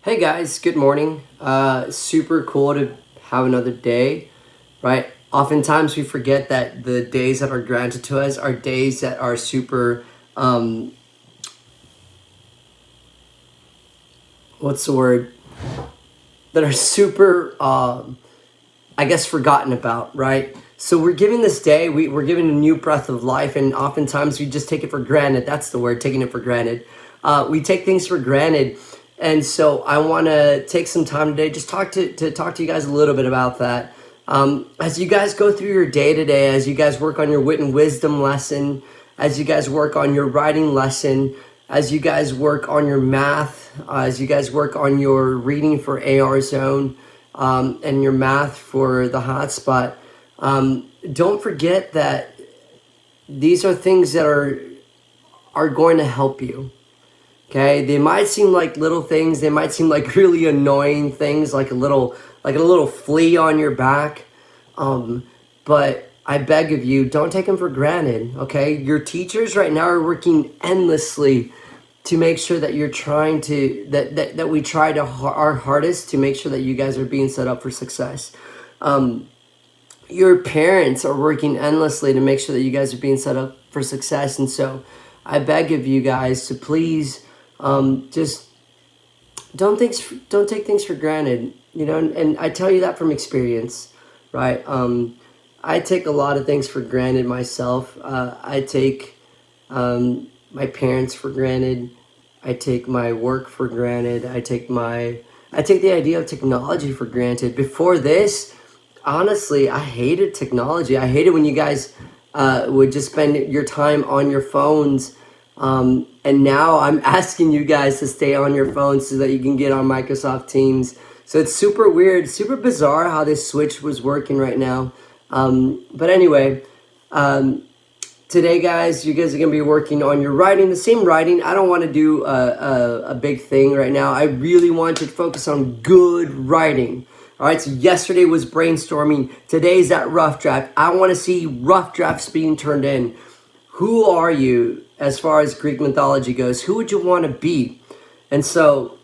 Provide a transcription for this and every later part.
Hey guys, good morning. Super cool to have another day, right? Oftentimes we forget that the days that are granted to us are days that are super, um, what's the word? That are super, I guess, forgotten about, right? So we're giving this day, we're given a new breath of life, and oftentimes we just take it for granted. That's the word, taking it for granted. We take things for granted. And so I want to take some time today, just talk to you guys a little bit about that. As you guys go through your day today, as you guys work on your wit and wisdom lesson, as you guys work on your writing lesson, as you guys work on your math, as you guys work on your reading for AR Zone, and your math for the hotspot, don't forget that these are things that are going to help you. Okay, they might seem like little things. They might seem like really annoying things, like a little flea on your back. But I beg of you, don't take them for granted. Okay, your teachers right now are working endlessly to make sure that you're trying to that we try to our hardest to make sure that you guys are being set up for success. Your parents are working endlessly to make sure that you guys are being set up for success, and so I beg of you guys to please just don't take things for granted, and I tell you that from experience, right? I take a lot of things for granted myself. I take my parents for granted. I take my work for granted. I take the idea of technology for granted. Before this, honestly, I hated technology. I hated when you guys would just spend your time on your phones. And now I'm asking you guys to stay on your phones so that you can get on Microsoft Teams. So it's super weird, super bizarre how this switch was working right now. But anyway, today, guys, you guys are going to be working on your writing, the same writing. I don't want to do a big thing right now. I really want you to focus on good writing. All right, so yesterday was brainstorming. Today's that rough draft. I want to see rough drafts being turned in. Who are you as far as Greek mythology goes? Who would you want to be? And so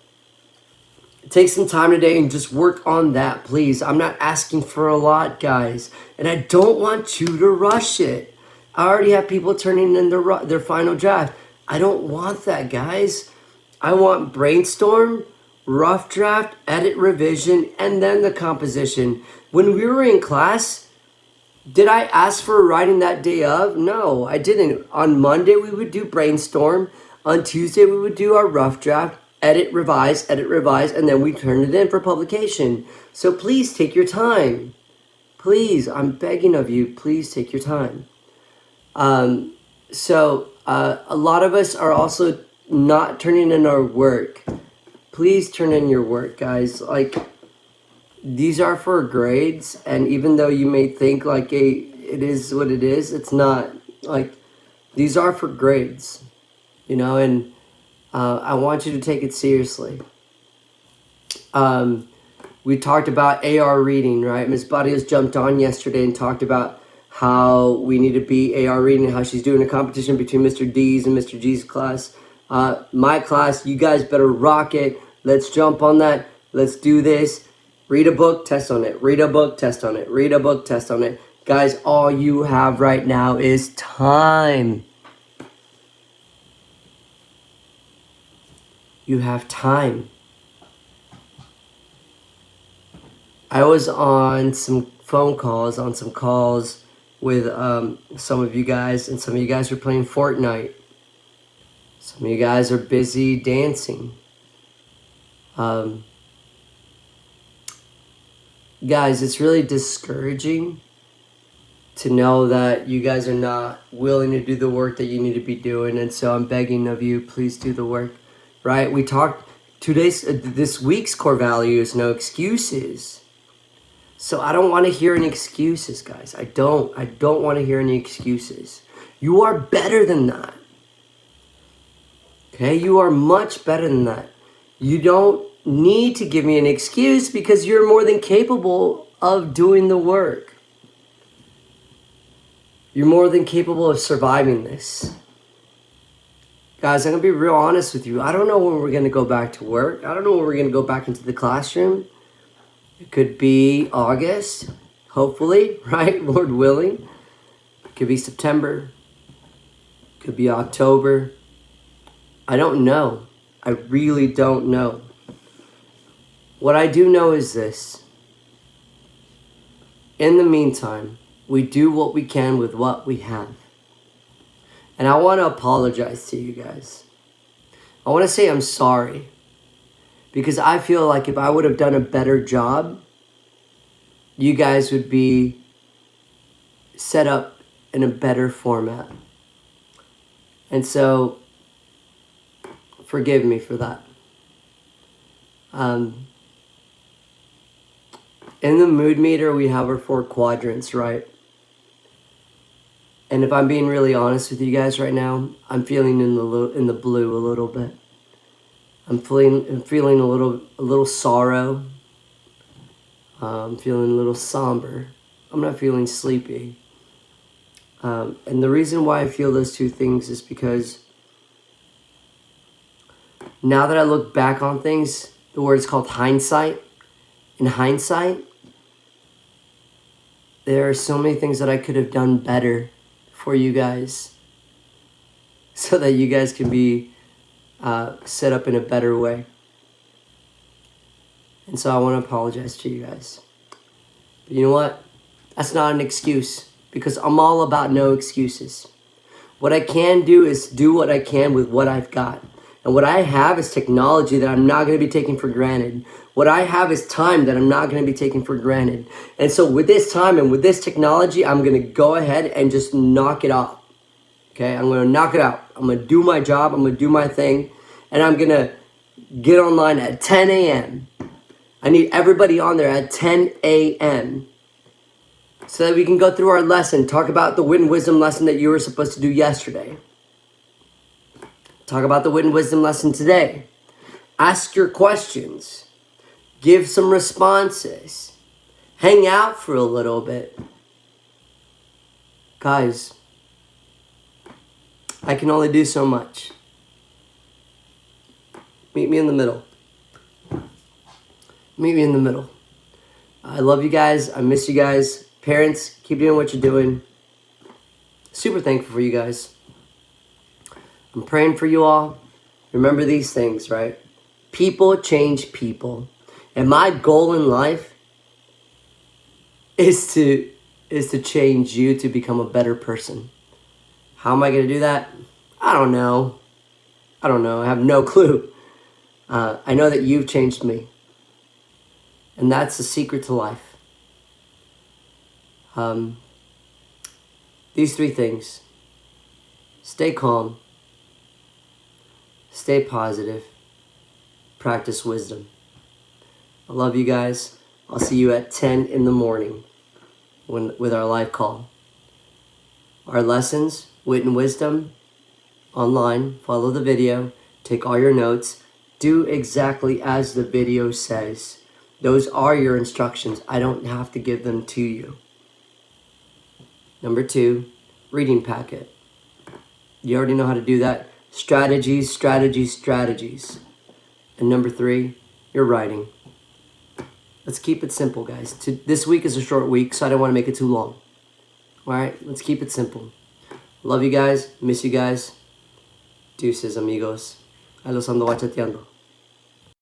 take some time today and just work on that, please. I'm not asking for a lot, guys. And I don't want you to rush it. I already have people turning in their final draft. I don't want that, guys. I want brainstorm, rough draft, edit, revision, and then the composition. When we were in class, did I ask for writing that day of? No, I didn't. On Monday, we would do brainstorm. On Tuesday, we would do our rough draft, edit, revise, and then we turn it in for publication. So please take your time. Please, I'm begging of you, please take your time. A lot of us are also not turning in our work. Please turn in your work, guys. Like, these are for grades, and even though you may think like it is what it is, it's not. Like, these are for grades, and I want you to take it seriously. We talked about AR reading, right? Ms. Barrios jumped on yesterday and talked about how we need to be AR reading, how she's doing a competition between Mr. D's and Mr. G's class. My class, you guys better rock it. Let's jump on that. Let's do this. Read a book, test on it. Read a book, test on it. Read a book, test on it. Guys, all you have right now is time. You have time. I was on some phone calls, on some calls with some of you guys, and some of you guys are playing Fortnite. Some of you guys are busy dancing. Guys, it's really discouraging to know that you guys are not willing to do the work that you need to be doing, and so I'm begging of you, please do the work, right? We talked this week's core value is no excuses. So I don't want to hear any excuses, guys. I don't want to hear any excuses. You are better than that. Okay, you are much better than that. You don't need to give me an excuse because you're more than capable of doing the work. You're more than capable of surviving this. Guys, I'm going to be real honest with you. I don't know when we're going to go back to work. I don't know when we're going to go back into the classroom. It could be August, hopefully, right? Lord willing. It could be September. It could be October. I don't know. I really don't know. What I do know is this. In the meantime, we do what we can with what we have. And I want to apologize to you guys. I want to say I'm sorry. Because I feel like if I would have done a better job, you guys would be set up in a better format. And so, forgive me for that. In the mood meter, we have our 4 quadrants, right? And if I'm being really honest with you guys right now, I'm feeling in the blue a little bit. I'm feeling a little sorrow. I'm feeling a little somber. I'm not feeling sleepy. And the reason why I feel those two things is because now that I look back on things, the word is called hindsight. In hindsight, there are so many things that I could have done better for you guys so that you guys can be set up in a better way. And so I want to apologize to you guys. But you know what? That's not an excuse because I'm all about no excuses. What I can do is do what I can with what I've got. And what I have is technology that I'm not going to be taking for granted. What I have is time that I'm not going to be taking for granted. And so with this time and with this technology, I'm going to go ahead and just knock it off. Okay, I'm going to knock it out. I'm going to do my job. I'm going to do my thing. And I'm going to get online at 10 a.m. I need everybody on there at 10 a.m. so that we can go through our lesson, talk about the wit and wisdom lesson that you were supposed to do yesterday. Talk about the wit and wisdom lesson today. Ask your questions. Give some responses. Hang out for a little bit. Guys, I can only do so much. Meet me in the middle. Meet me in the middle. I love you guys. I miss you guys. Parents, keep doing what you're doing. Super thankful for you guys. I'm praying for you all. Remember these things, right? People change people. And my goal in life is to change you to become a better person. How am I going to do that? I don't know. I have no clue. I know that you've changed me. And that's the secret to life. These 3 things. Stay calm. Stay positive. Practice wisdom. I love you guys. I'll see you at 10 in the morning with our live call. Our lessons, wit and wisdom, online. Follow the video. Take all your notes. Do exactly as the video says. Those are your instructions. I don't have to give them to you. Number 2, reading packet. You already know how to do that. Strategies, strategies, strategies. And number 3, your writing. Let's keep it simple, guys. This week is a short week, so I don't want to make it too long. All right, let's keep it simple. Love you guys. Miss you guys. Deuces, amigos. Ahí los ando bachateando.